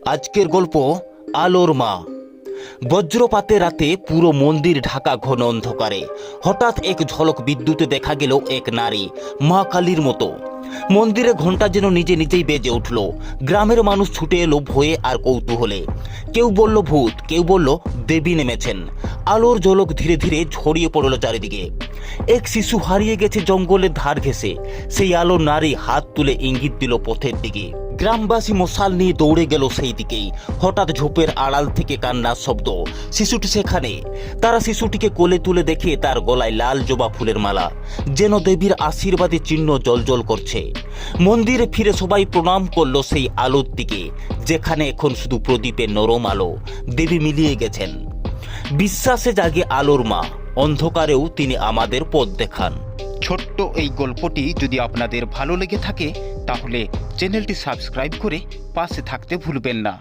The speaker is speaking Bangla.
আজকের গল্প আলোর মা। বজ্রপাতে রাতে পুরো মন্দির ঢাকা ঘন অন্ধকারে হঠাৎ এক ঝলক বিদ্যুতে দেখা গেল এক নারী, মা কালীর মতো। মন্দিরে ঘণ্টা যেন নিজে নিজেই বেজে উঠল। গ্রামের মানুষ ছুটে এলো ভয়ে আর কৌতূহলে। কেউ বলল ভূত, কেউ বলল দেবী নেমেছেন। আলোর ঝলক ধীরে ধীরে ছড়িয়ে পড়ল চারিদিকে। এক শিশু হারিয়ে গেছে জঙ্গলের ধার ঘেঁষে। সেই আলোর নারী হাত তুলে ইঙ্গিত দিল পথের দিকে। গ্রামবাসী মশাল নিয়ে দৌড়ে গেল সেই দিকেই। হঠাৎ ঝোপের আড়াল থেকে কান্নার শব্দ। শিশুটি সেখানে। তারা শিশুটিকে কোলে তুলে দেখে তার গলায় লাল জবা ফুলের মালা, যেন দেবীর আশীর্বাদী চিহ্ন জ্বলজ্বল করছে। মন্দিরে ফিরে সবাই প্রণাম করলো সেই আলোর দিকে, যেখানে এখন শুধু প্রদীপের নরম আলো। দেবী মিলিয়ে গেছেন। বিশ্বাসে জাগে আলোর মা, অন্ধকারেও তিনি আমাদের পথ দেখান। ছোট্ট এই গল্পটি যদি আপনাদের ভালো লেগে থাকে তাহলে চ্যানেলটি সাবস্ক্রাইব করে পাশে থাকতে ভুলবেন না।